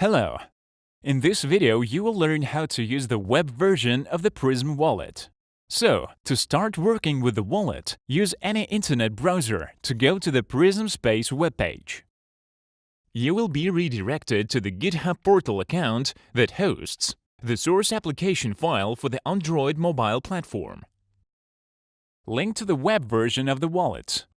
Hello! In this video, you will learn how to use the web version of the PRIZM wallet. So, to start working with the wallet, use any internet browser to go to the PRIZM Space webpage. You will be redirected to the GitHub portal account that hosts the source application file for the Android mobile platform. Link to the web version of the wallet.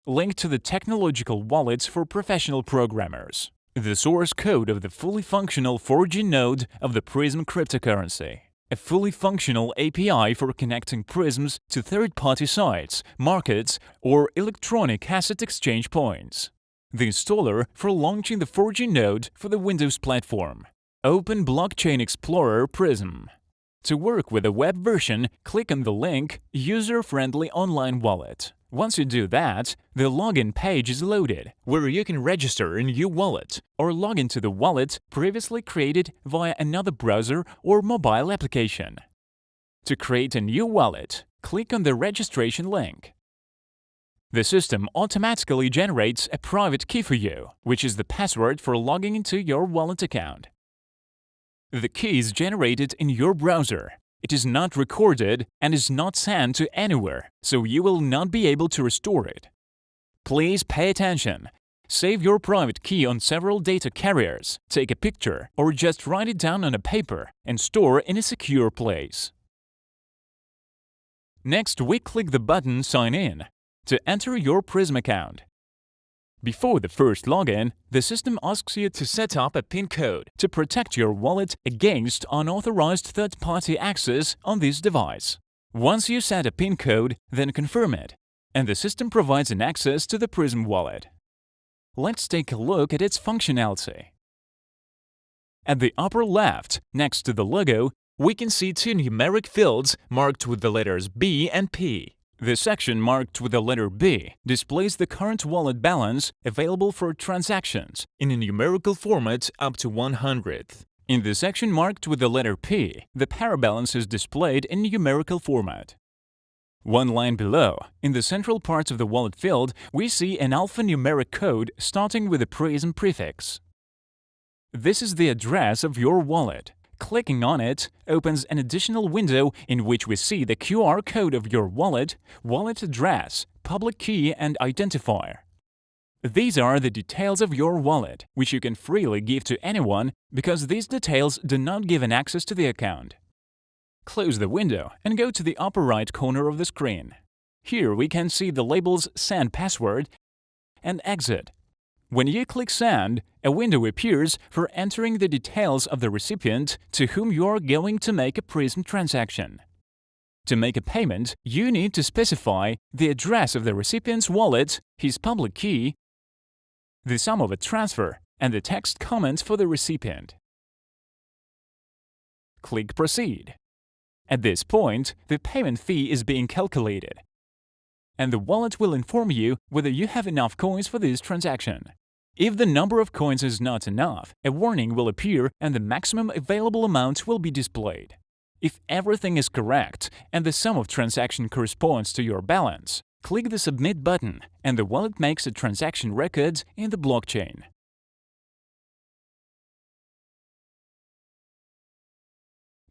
Link to the technological wallets for professional programmers. The source code of the fully functional 4G node of the PRIZM cryptocurrency. A fully functional API for connecting PRIZMs to third-party sites, markets, or electronic asset exchange points. The installer for launching the 4G node for the Windows platform. Open Blockchain Explorer PRIZM. To work with the web version, click on the link User-Friendly Online Wallet. Once you do that, the login page is loaded, where you can register a new wallet or log into the wallet previously created via another browser or mobile application. To create a new wallet, click on the registration link. The system automatically generates a private key for you, which is the password for logging into your wallet account. The key is generated in your browser. It is not recorded and is not sent to anywhere, so you will not be able to restore it. Please pay attention. Save your private key on several data carriers, take a picture, or just write it down on a paper and store in a secure place. Next, we click the button Sign In to enter your PRIZM account. Before the first login, the system asks you to set up a PIN code to protect your wallet against unauthorized third-party access on this device. Once you set a PIN code, then confirm it, and the system provides an access to the PRIZM wallet. Let's take a look at its functionality. At the upper left, next to the logo, we can see two numeric fields marked with the letters B and P. The section marked with the letter B displays the current wallet balance available for transactions in a numerical format up to 100th. In the section marked with the letter P, the para balance is displayed in numerical format. One line below, in the central part of the wallet field, we see an alphanumeric code starting with a PRIZM prefix. This is the address of your wallet. Clicking on it opens an additional window in which we see the QR code of your wallet, wallet address, public key and identifier. These are the details of your wallet, which you can freely give to anyone because these details do not give an access to the account. Close the window and go to the upper right corner of the screen. Here we can see the labels Send Password and Exit. When you click Send, a window appears for entering the details of the recipient to whom you are going to make a PRIZM transaction. To make a payment, you need to specify the address of the recipient's wallet, his public key, the sum of a transfer, and the text comment for the recipient. Click Proceed. At this point, the payment fee is being calculated, and the wallet will inform you whether you have enough coins for this transaction. If the number of coins is not enough, a warning will appear and the maximum available amount will be displayed. If everything is correct and the sum of transaction corresponds to your balance, click the Submit button and the wallet makes a transaction record in the blockchain.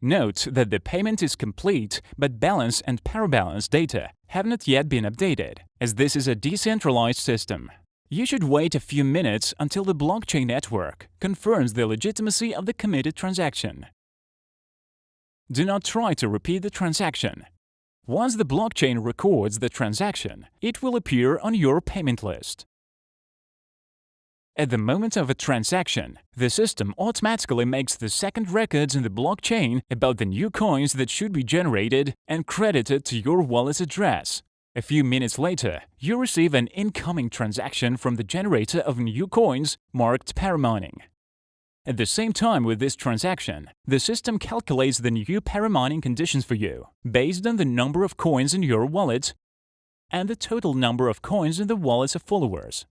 Note that the payment is complete, but balance and parabalance data have not yet been updated, as this is a decentralized system. You should wait a few minutes until the blockchain network confirms the legitimacy of the committed transaction. Do not try to repeat the transaction. Once the blockchain records the transaction, it will appear on your payment list. At the moment of a transaction, the system automatically makes the second records in the blockchain about the new coins that should be generated and credited to your wallet's address. A few minutes later, you receive an incoming transaction from the generator of new coins marked paramining. At the same time with this transaction, the system calculates the new paramining conditions for you, based on the number of coins in your wallet and the total number of coins in the wallets of followers.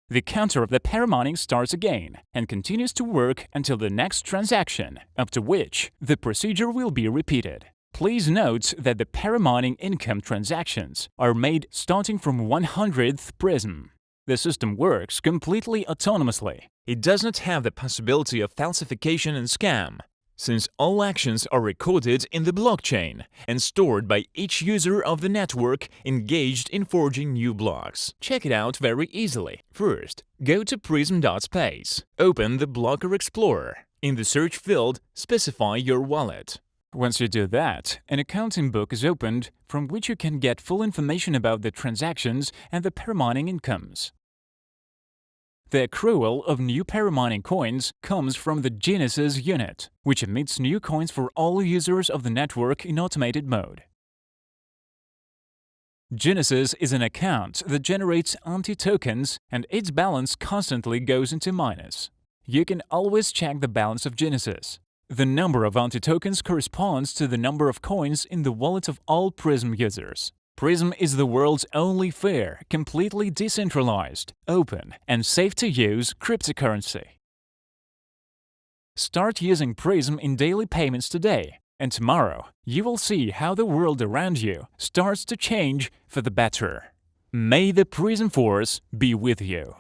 The counter of the paramining starts again and continues to work until the next transaction, after which the procedure will be repeated. Please note that the paramining income transactions are made starting from 100th PRIZM. The system works completely autonomously. It does not have the possibility of falsification and scam, since all actions are recorded in the blockchain and stored by each user of the network engaged in forging new blocks. Check it out very easily. First, go to PRIZM.space. Open the Blocker Explorer. In the search field, specify your wallet. Once you do that, an accounting book is opened from which you can get full information about the transactions and the paramining incomes. The accrual of new paramining coins comes from the Genesis unit, which emits new coins for all users of the network in automated mode. Genesis is an account that generates anti-tokens and its balance constantly goes into minus. You can always check the balance of Genesis. The number of anti-tokens corresponds to the number of coins in the wallet of all PRIZM users. PRIZM is the world's only fair, completely decentralized, open, and safe-to-use cryptocurrency. Start using PRIZM in daily payments today, and tomorrow you will see how the world around you starts to change for the better. May the PRIZM force be with you.